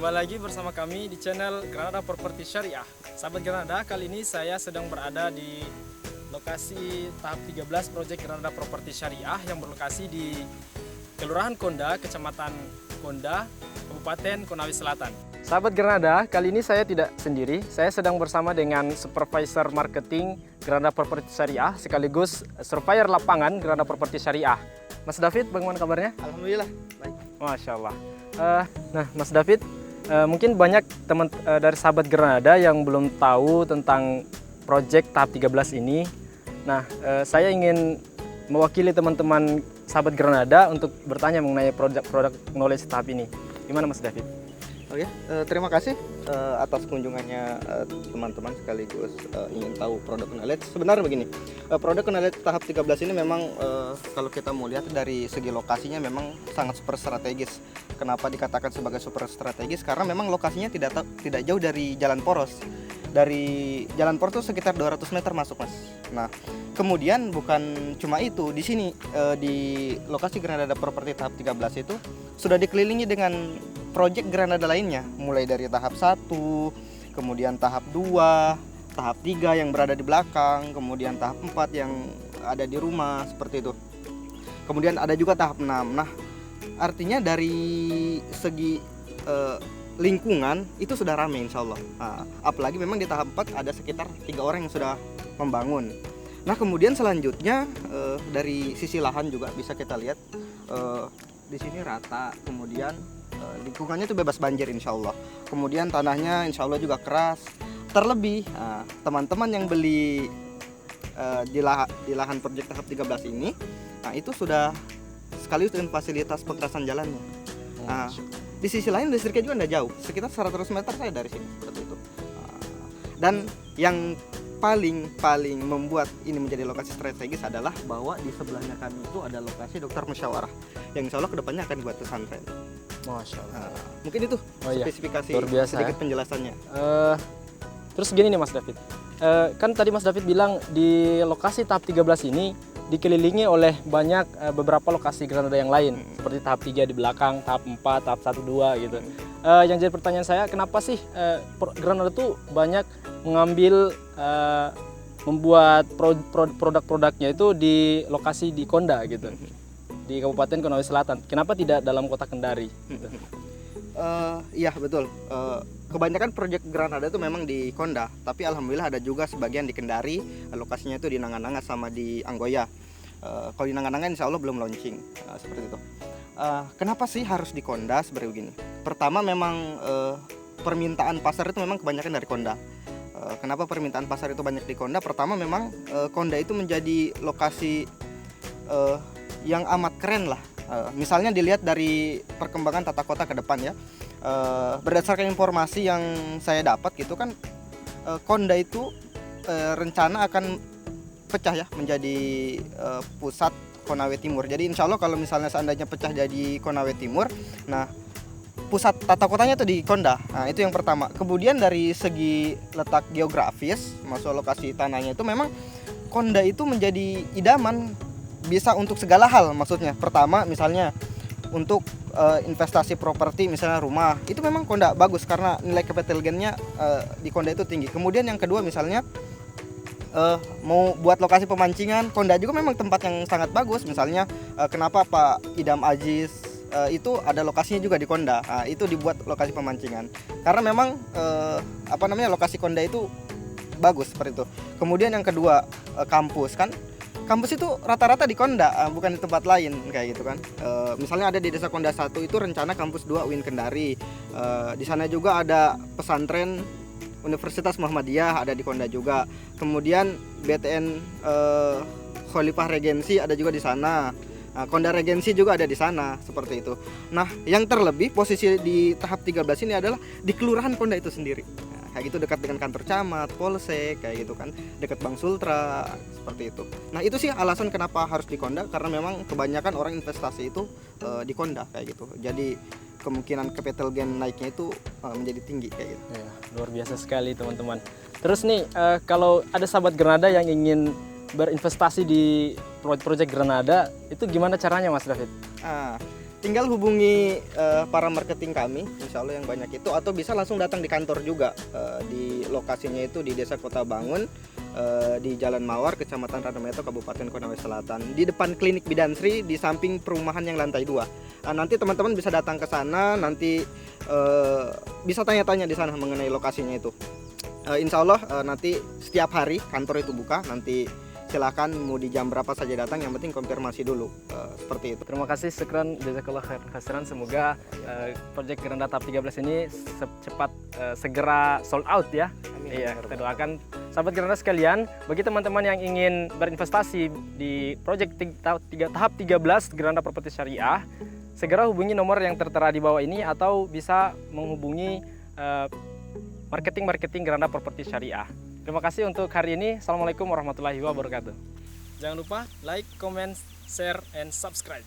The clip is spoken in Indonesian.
Kembali lagi bersama kami di channel Granada Property Syariah. Sahabat Granada, kali ini saya sedang berada di lokasi tahap 13 proyek Granada Property Syariah yang berlokasi di Kelurahan Konda, Kecamatan Konda, Kabupaten Konawe Selatan. Sahabat Granada, kali ini saya tidak sendiri. Saya sedang bersama dengan Supervisor Marketing Granada Property Syariah sekaligus Surveyor Lapangan Granada Property Syariah. Mas David, bagaimana kabarnya? Alhamdulillah, baik. Masya Allah. Nah, Mas David, mungkin banyak teman dari sahabat Granada yang belum tahu tentang proyek tahap 13 ini. Nah, saya ingin mewakili teman-teman sahabat Granada untuk bertanya mengenai produk knowledge tahap ini. Gimana Mas David? Oh ya, terima kasih atas kunjungannya teman-teman sekaligus ingin tahu produk knowledge. Sebenarnya begini, produk knowledge tahap 13 ini memang kalau kita mau lihat dari segi lokasinya memang sangat super strategis. Kenapa dikatakan sebagai super strategis? Karena memang lokasinya tidak jauh dari jalan poros. Dari jalan poros itu sekitar 200 meter masuk, Mas. Nah, kemudian bukan cuma itu, di sini di lokasi Granada Property tahap 13 itu sudah dikelilingi dengan proyek Granada lainnya, mulai dari tahap 1, kemudian tahap 2, tahap 3 yang berada di belakang, kemudian tahap 4 yang ada di rumah, seperti itu. Kemudian ada juga tahap 6. Nah, artinya dari segi lingkungan itu sudah ramai insya Allah. Nah, apalagi memang di tahap 4 ada sekitar 3 orang yang sudah membangun. Nah, kemudian selanjutnya dari sisi lahan juga bisa kita lihat di sini rata, kemudian lingkungannya itu bebas banjir insya Allah. Kemudian tanahnya insya Allah juga keras. Terlebih teman-teman yang beli di lahan proyek tahap 13 ini, nah itu sudah sekaligus dengan fasilitas pengerasan jalannya. Nah, di sisi lain listriknya juga tidak jauh, sekitar 100 meter saya dari sini, seperti itu. Dan yang paling membuat ini menjadi lokasi strategis adalah bahwa di sebelahnya kami itu ada lokasi dokter musyawarah yang insya Allah kedepannya akan dibuat pesantren. Masya Allah. Mungkin itu spesifikasi sedikit penjelasannya. Terus gini nih Mas David, kan tadi Mas David bilang di lokasi tahap 13 ini dikelilingi oleh banyak beberapa lokasi Granada yang lain, seperti tahap 3 di belakang, tahap 4, tahap 1, 2 gitu. Yang jadi pertanyaan saya, kenapa sih Granada tuh banyak mengambil membuat produk-produknya itu di lokasi di Konda gitu, di Kabupaten Konawe Selatan. Kenapa tidak dalam kota Kendari? Gitu. Iya betul. Kebanyakan proyek Granada itu memang di Konda, tapi alhamdulillah ada juga sebagian di Kendari. Lokasinya itu di Nangan-Nangan sama di Anggoya. Kalau di Nangan-Nangan insya Allah belum launching, seperti itu. Kenapa sih harus di Konda? Sebenarnya begini. Pertama memang permintaan pasar itu memang kebanyakan dari Konda. Kenapa permintaan pasar itu banyak di Konda? Pertama memang Konda itu menjadi lokasi yang amat keren lah. Misalnya dilihat dari perkembangan tata kota ke depan ya. Berdasarkan informasi yang saya dapat gitu kan, Konda itu rencana akan pecah ya menjadi pusat Konawe Timur. Jadi insya Allah kalau misalnya seandainya pecah jadi Konawe Timur, nah pusat tata kotanya itu di Konda. Nah, itu yang pertama. Kemudian dari segi letak geografis, masuk lokasi tanahnya itu memang Konda itu menjadi idaman, bisa untuk segala hal maksudnya. Pertama misalnya untuk investasi properti, misalnya rumah, itu memang Konda bagus karena nilai capital gain-nya di Konda itu tinggi. Kemudian yang kedua misalnya mau buat lokasi pemancingan, Konda juga memang tempat yang sangat bagus. Misalnya kenapa Pak Idam Aziz itu ada lokasinya juga di Konda. Nah, itu dibuat lokasi pemancingan karena memang lokasi Konda itu bagus seperti itu. Kemudian yang kedua kampus kan. Kampus itu rata-rata di Konda, bukan di tempat lain kayak gitu kan. Misalnya ada di Desa Konda 1 itu rencana kampus 2 UIN Kendari. Di sana juga ada pesantren Universitas Muhammadiyah ada di Konda juga. Kemudian BTN Khalifah Regensi ada juga di sana. Konda Regensi juga ada di sana, seperti itu. Nah, yang terlebih posisi di tahap 13 ini adalah di Kelurahan Konda itu sendiri. Kayak gitu, dekat dengan kantor camat, polsek, kayak gitu kan, dekat Bank Sultra, seperti itu. Nah, itu sih alasan kenapa harus di Konda, karena memang kebanyakan orang investasi itu di Konda kayak gitu. Jadi kemungkinan capital gain naiknya itu menjadi tinggi kayak gitu. Ya, luar biasa sekali teman-teman. Terus nih, kalau ada sahabat Granada yang ingin berinvestasi di proyek Granada, itu gimana caranya Mas David? Tinggal hubungi para marketing kami, insya Allah yang banyak itu, atau bisa langsung datang di kantor juga. Di lokasinya itu di Desa Kota Bangun, di Jalan Mawar, Kecamatan Randameto, Kabupaten Konawe Selatan, di depan Klinik Bidan Sri, di samping perumahan yang lantai 2. Nanti teman-teman bisa datang ke sana, nanti bisa tanya-tanya di sana mengenai lokasinya itu. Insya Allah nanti setiap hari kantor itu buka, nanti silakan mau di jam berapa saja datang, yang penting konfirmasi dulu, seperti itu. Terima kasih, syukran, jazakallah khairan. Semoga proyek Geranda tahap 13 ini cepat segera sold out ya. Amin. Iya, kita doakan sahabat Geranda sekalian, bagi teman-teman yang ingin berinvestasi di proyek tahap 13 Geranda Properti Syariah, segera hubungi nomor yang tertera di bawah ini atau bisa menghubungi marketing Geranda Properti Syariah. Terima kasih untuk hari ini. Assalamualaikum warahmatullahi wabarakatuh. Jangan lupa like, comment, share, and subscribe.